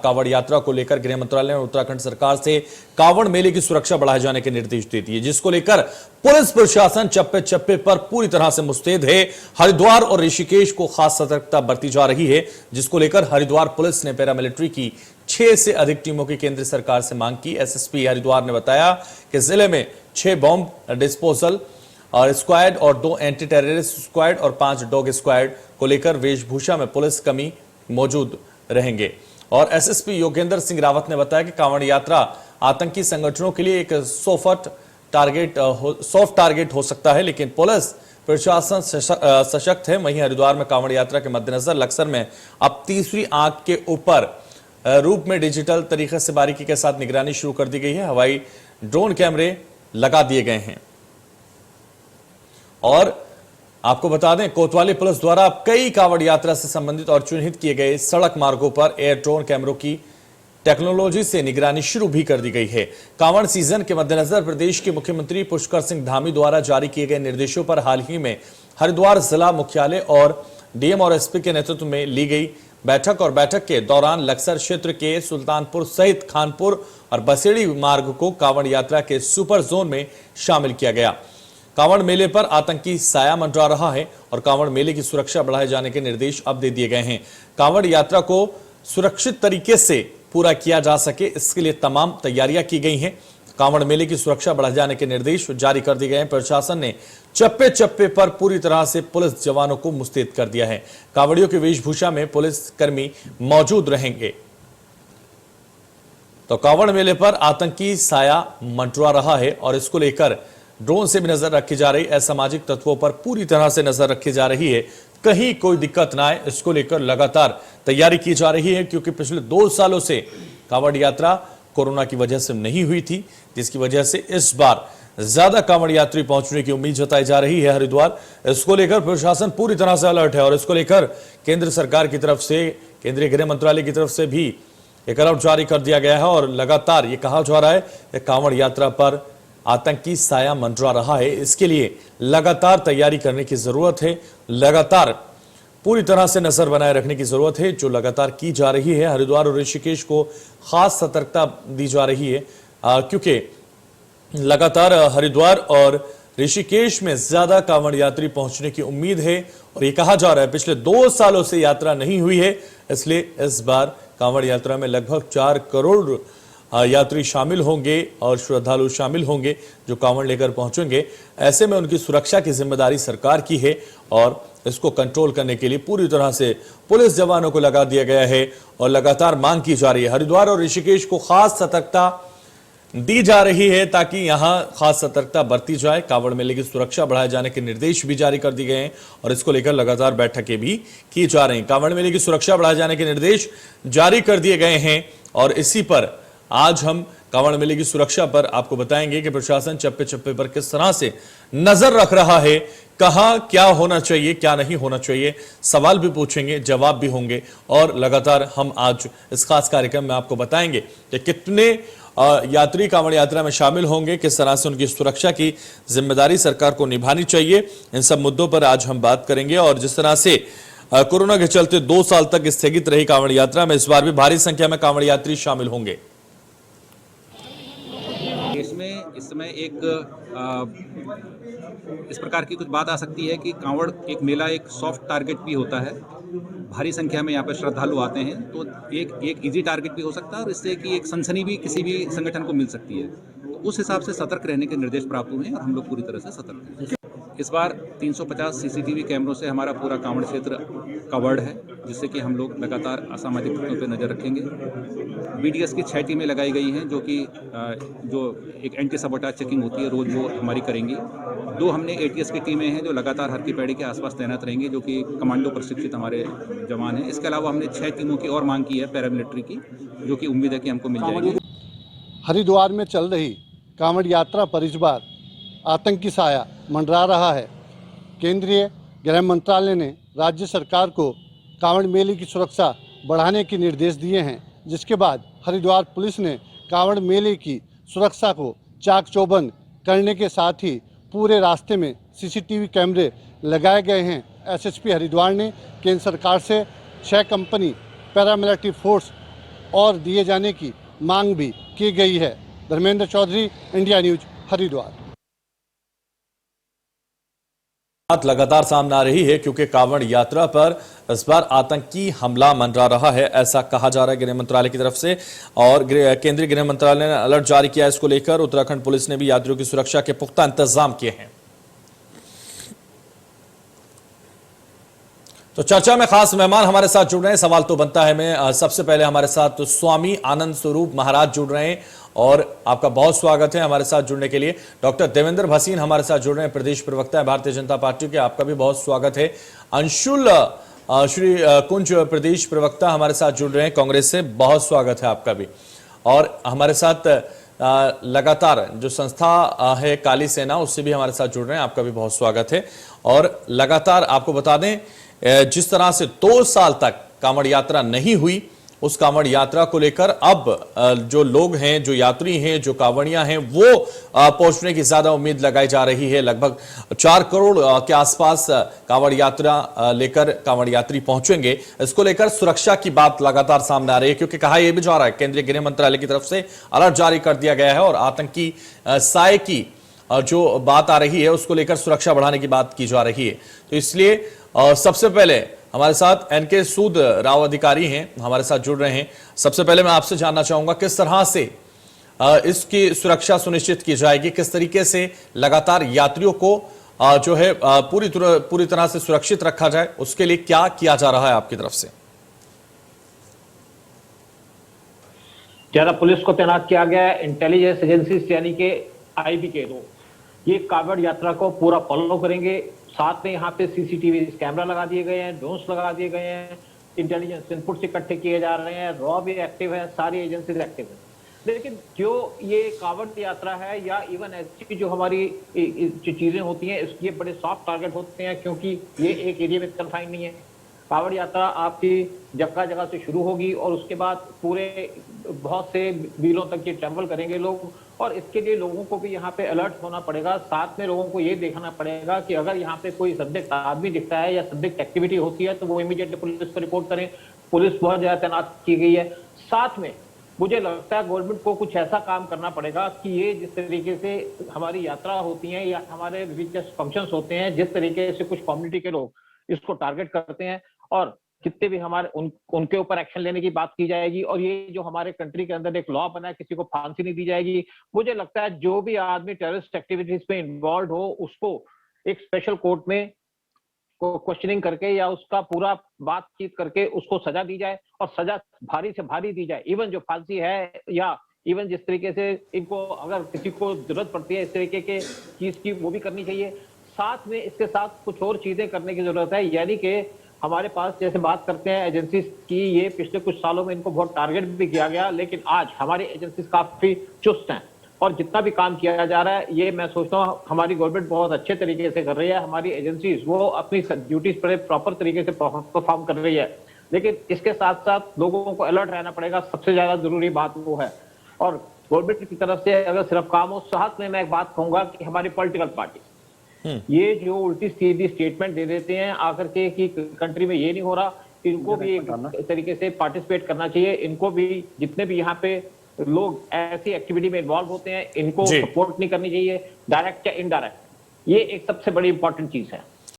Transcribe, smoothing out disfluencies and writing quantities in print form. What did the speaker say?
कांवड़ यात्रा को लेकर गृह मंत्रालय ने उत्तराखंड सरकार से कांवड़ मेले की सुरक्षा बढ़ाए जाने के निर्देश दे दिए, जिसको लेकर पुलिस प्रशासन चप्पे चप्पे पर पूरी तरह से मुस्तैद है। हरिद्वार और ऋषिकेश को खास सतर्कता बरती जा रही है, जिसको लेकर हरिद्वार पुलिस ने पैरामिलिट्री की 6 से अधिक टीमों की केंद्र सरकार से मांग की। एसएसपी हरिद्वार ने बताया कि जिले में 6 बॉम्ब डिस्पोजल और स्क्वाड और 2 एंटी टेररिस्ट स्क्वाड और 5 डॉग स्क्वाड को लेकर वेशभूषा में पुलिस कर्मी मौजूद रहेंगे। और एसएसपी योगेंद्र सिंह रावत ने बताया कि कांवड़ यात्रा आतंकी संगठनों के लिए एक सॉफ्ट टारगेट हो सकता है, लेकिन पुलिस प्रशासन सशक्त है। वहीं हरिद्वार में कांवड़ यात्रा के मद्देनजर लक्सर में अब तीसरी आंख के ऊपर रूप में डिजिटल तरीके से बारीकी के साथ निगरानी शुरू कर दी गई है। हवाई ड्रोन कैमरे लगा दिए गए हैं। और आपको बता दें, कोतवाली पुलिस द्वारा कई कांवड़ यात्रा से संबंधित और चिन्हित किए गए सड़क मार्गों पर एयर ड्रोन कैमरों की टेक्नोलॉजी से निगरानी शुरू भी कर दी गई है। कांवड़ सीजन के मद्देनजर प्रदेश के मुख्यमंत्री पुष्कर सिंह धामी द्वारा जारी किए गए निर्देशों पर हाल ही में हरिद्वार जिला मुख्यालय और डीएम और एसपी के नेतृत्व में ली गई बैठक के दौरान लक्सर क्षेत्र के सुल्तानपुर सहित खानपुर और बसेड़ी मार्ग को कांवड़ यात्रा के सुपर जोन में शामिल किया गया। कांवड़ मेले पर आतंकी साया मंडरा रहा है और कांवड़ मेले की सुरक्षा बढ़ाए जाने के निर्देश अब दे दिए गए हैं। कांवड़ यात्रा को सुरक्षित तरीके से पूरा किया जा सके, इसके लिए तमाम तैयारियां की गई हैं। कांवड़ मेले की सुरक्षा बढ़ाए जाने के निर्देश जारी कर दिए गए हैं। प्रशासन ने चप्पे चप्पे पर पूरी तरह से पुलिस जवानों को मुस्तैद कर दिया है। कांवड़ियों की वेशभूषा में पुलिस कर्मी मौजूद रहेंगे। तो कांवड़ मेले पर आतंकी साया मंडरा रहा है और इसको लेकर ड्रोन से भी नजर रखी जा रही है। असामाजिक तत्वों पर पूरी तरह से नजर रखी जा रही है, कहीं कोई दिक्कत ना आए, इसको लेकर लगातार तैयारी की जा रही है। क्योंकि पिछले 2 सालों से कांवड़ यात्रा कोरोना की वजह से नहीं हुई थी, जिसकी वजह से इस बार ज्यादा कांवड़ यात्री पहुंचने की उम्मीद जताई जा रही है हरिद्वार। इसको लेकर प्रशासन पूरी तरह से अलर्ट है और इसको लेकर केंद्र सरकार की तरफ से, केंद्रीय गृह मंत्रालय की तरफ से भी एक अलर्ट जारी कर दिया गया है। और लगातार ये कहा जा रहा है कि कांवड़ यात्रा पर आतंकी साया मंडरा रहा है, इसके लिए लगातार तैयारी करने की जरूरत है, लगातार पूरी तरह से नजर बनाए रखने की जरूरत है, जो लगातार की जा रही है। हरिद्वार और ऋषिकेश को खास सतर्कता दी जा रही है, क्योंकि लगातार हरिद्वार और ऋषिकेश में ज्यादा कांवड़ यात्री पहुंचने की उम्मीद है। और ये कहा जा रहा है पिछले 2 सालों से यात्रा नहीं हुई है, इसलिए इस बार कांवड़ यात्रा में लगभग 4 करोड़ यात्री शामिल होंगे और श्रद्धालु शामिल होंगे जो कांवड़ लेकर पहुंचेंगे। ऐसे में उनकी सुरक्षा की जिम्मेदारी सरकार की है और इसको कंट्रोल करने के लिए पूरी तरह से पुलिस जवानों को लगा दिया गया है और लगातार मांग की जा रही है। हरिद्वार और ऋषिकेश को खास सतर्कता दी जा रही है ताकि यहां खास सतर्कता बरती जाए। कांवड़ मेले की सुरक्षा बढ़ाए जाने के निर्देश भी जारी कर दिए गए हैं और इसको लेकर लगातार बैठकें भी की जा रही हैं। कांवड़ मेले की सुरक्षा बढ़ाए जाने के निर्देश जारी कर दिए गए हैं और इसी पर आज हम कांवड़ मेले की सुरक्षा पर आपको बताएंगे कि प्रशासन चप्पे चप्पे पर किस तरह से नजर रख रहा है, कहां क्या होना चाहिए, क्या नहीं होना चाहिए। सवाल भी पूछेंगे, जवाब भी होंगे और लगातार हम आज इस खास कार्यक्रम में आपको बताएंगे कि कितने यात्री कांवड़ यात्रा में शामिल होंगे, किस तरह से उनकी सुरक्षा की जिम्मेदारी सरकार को निभानी चाहिए। इन सब मुद्दों पर आज हम बात करेंगे। और जिस तरह से कोरोना के चलते 2 साल तक स्थगित रही कांवड़ यात्रा में इस बार भी भारी संख्या में कांवड़ यात्री शामिल होंगे। इस समय एक इस प्रकार की कुछ बात आ सकती है कि कांवड़ एक मेला एक सॉफ्ट टारगेट भी होता है। भारी संख्या में यहाँ पर श्रद्धालु आते हैं तो एक इजी टारगेट भी हो सकता है और इससे कि एक सनसनी भी किसी भी संगठन को मिल सकती है। तो उस हिसाब से सतर्क रहने के निर्देश प्राप्त हुए हैं और हम लोग पूरी तरह से सतर्क हैं। इस बार 350 सीसीटीवी कैमरों से हमारा पूरा कांवड़ क्षेत्र कवर्ड है, जिससे कि हम लोग लगातार असामाजिक तत्वों पर नज़र रखेंगे। बीडीएस की 6 टीमें लगाई गई हैं जो एक एंटी सबोटाज चेकिंग होती है रोज वो हमारी करेंगी। 2 हमने एटीएस की टीमें हैं जो लगातार हर की पैड़ी के आसपास तैनात रहेंगी, जो कि कमांडो प्रशिक्षित हमारे जवान हैं। इसके अलावा हमने 6 टीमों की और मांग की है पैरामिलिट्री की, जो कि उम्मीद है कि हमको मिल जाएगी। हरिद्वार में चल रही कांवड़ यात्रा पर इस बार आतंकी साया मंडरा रहा है। केंद्रीय गृह मंत्रालय ने राज्य सरकार को कांवड़ मेले की सुरक्षा बढ़ाने के निर्देश दिए हैं, जिसके बाद हरिद्वार पुलिस ने कांवड़ मेले की सुरक्षा को चाक चौबंद करने के साथ ही पूरे रास्ते में सीसीटीवी कैमरे लगाए गए हैं। एसएसपी हरिद्वार ने केंद्र सरकार से 6 कंपनी पैरामिलिट्री फोर्स और दिए जाने की मांग भी की गई है। Dharmendra Chaudhary, India News, Haridwar. बात लगातार सामने आ रही है क्योंकि कांवड़ यात्रा पर इस बार आतंकी हमला मंडरा रहा है, ऐसा कहा जा रहा है गृह मंत्रालय की तरफ से। और केंद्रीय गृह मंत्रालय ने अलर्ट जारी किया है इसको लेकर। उत्तराखंड पुलिस ने भी यात्रियों की सुरक्षा के पुख्ता इंतजाम किए हैं। तो चर्चा में खास मेहमान हमारे साथ जुड़ रहे हैं। सवाल तो बनता है मैं सबसे पहले हमारे साथ स्वामी आनंद स्वरूप महाराज जुड़ रहे हैं और आपका बहुत स्वागत है हमारे साथ जुड़ने के लिए। डॉक्टर देवेंद्र भसीन हमारे साथ जुड़ रहे हैं, प्रदेश प्रवक्ता है भारतीय जनता पार्टी के, आपका भी बहुत स्वागत है। अंशुल श्री कुंज प्रदेश प्रवक्ता हमारे साथ जुड़ रहे हैं कांग्रेस से, बहुत स्वागत है आपका भी। और हमारे साथ लगातार जो संस्था है काली सेना, उससे भी हमारे साथ जुड़ रहे हैं, आपका भी बहुत स्वागत है। और लगातार आपको बता दें जिस तरह से 2 साल तक कांवड़ यात्रा नहीं हुई, उस कांवड़ यात्रा को लेकर अब जो लोग हैं, जो यात्री हैं, जो कांवड़ियां हैं, वो पहुंचने की ज्यादा उम्मीद लगाई जा रही है। लगभग 4 करोड़ के आसपास कांवड़ यात्रा लेकर कांवड़ यात्री पहुंचेंगे। इसको लेकर सुरक्षा की बात लगातार सामने आ रही है क्योंकि कहा यह भी जा रहा है, केंद्रीय गृह मंत्रालय की तरफ से अलर्ट जारी कर दिया गया है और आतंकी साए की जो बात आ रही है उसको लेकर सुरक्षा बढ़ाने की बात की जा रही है। तो इसलिए सबसे पहले हमारे साथ एनके सूद राव अधिकारी हैं, हमारे साथ जुड़ रहे हैं। सबसे पहले मैं आपसे जानना चाहूंगा किस तरह से इसकी सुरक्षा सुनिश्चित की जाएगी, किस तरीके से लगातार यात्रियों को जो है पूरी तरह से सुरक्षित रखा जाए, उसके लिए क्या किया जा रहा है आपकी तरफ से? ज्यादा पुलिस को तैनात किया गया है, इंटेलिजेंस एजेंसी यानी कि आईबी के लोग ये कांवड़ यात्रा को पूरा फॉलो करेंगे। साथ में यहाँ पे सीसीटीवी कैमरा लगा दिए गए हैं, ड्रोन्स लगा दिए गए हैं, इंटेलिजेंस इनपुट्स इकट्ठे किए जा रहे हैं, रॉ भी एक्टिव है, सारी एजेंसीज एक्टिव है। लेकिन जो ये कांवड़ यात्रा है या इवन ऐसी जो हमारी चीजें होती हैं, ये बड़े सॉफ्ट टारगेट होते हैं क्योंकि ये एक एरिया में कन्फाइंड नहीं है। कांवड़ यात्रा आपकी जगह जगह से शुरू होगी और उसके बाद पूरे बहुत से मीलों तक ये ट्रैवल करेंगे लोग, और इसके लिए लोगों को भी यहाँ पे अलर्ट होना पड़ेगा। साथ में लोगों को ये देखना पड़ेगा कि अगर यहाँ पे कोई संदिग्ध आदमी दिखता है या संदिग्ध एक्टिविटी होती है तो वो इमीडिएटली पुलिस को रिपोर्ट करें। पुलिस बहुत ज्यादा तैनात की गई है। साथ में मुझे लगता है गवर्नमेंट को कुछ ऐसा काम करना पड़ेगा कि ये जिस तरीके से हमारी यात्रा होती है या हमारे रिलीजियस फंक्शंस होते हैं, जिस तरीके से कुछ कम्युनिटी के लोग इसको टारगेट करते हैं और कितने भी हमारे उनके ऊपर एक्शन लेने की बात की जाएगी। और ये जो हमारे कंट्री के अंदर एक लॉ बना है, किसी को फांसी नहीं दी जाएगी। मुझे लगता है जो भी आदमी टेररिस्ट एक्टिविटीज में इन्वॉल्व हो उसको एक स्पेशल कोर्ट में क्वेश्चनिंग करके या उसका पूरा बातचीत करके उसको सजा दी जाए, और सजा भारी से भारी दी जाए। इवन जो फांसी है या इवन जिस तरीके से इनको अगर किसी को जरूरत पड़ती है इस तरीके के चीज की, वो भी करनी चाहिए। साथ में इसके साथ कुछ और चीजें करने की जरूरत है, यानी कि हमारे पास जैसे बात करते हैं एजेंसीज की, ये पिछले कुछ सालों में इनको बहुत टारगेट भी किया गया, लेकिन आज हमारी एजेंसीज काफी चुस्त हैं और जितना भी काम किया जा रहा है ये मैं सोचता हूँ हमारी गवर्नमेंट बहुत अच्छे तरीके से कर रही है। हमारी एजेंसीज वो अपनी ड्यूटीज पर प्रॉपर तरीके से परफॉर्म कर रही है, लेकिन इसके साथ साथ लोगों को अलर्ट रहना पड़ेगा। सबसे ज्यादा जरूरी बात वो है। और गवर्नमेंट की तरफ से अगर सिर्फ काम हो, साथ में मैं एक बात कहूंगा कि हमारी पॉलिटिकल पार्टी ये जो उल्टी सीधी स्टेटमेंट दे देते हैं आकर के कि कंट्री में ये नहीं हो रहा, इनको भी एक तरीके से पार्टिसिपेट करना चाहिए। इनको भी जितने भी यहाँ पे लोग ऐसी एक्टिविटी में इन्वॉल्व होते हैं इनको सपोर्ट नहीं करनी चाहिए, डायरेक्ट या इनडायरेक्ट। ये एक सबसे बड़ी इंपॉर्टेंट चीज है।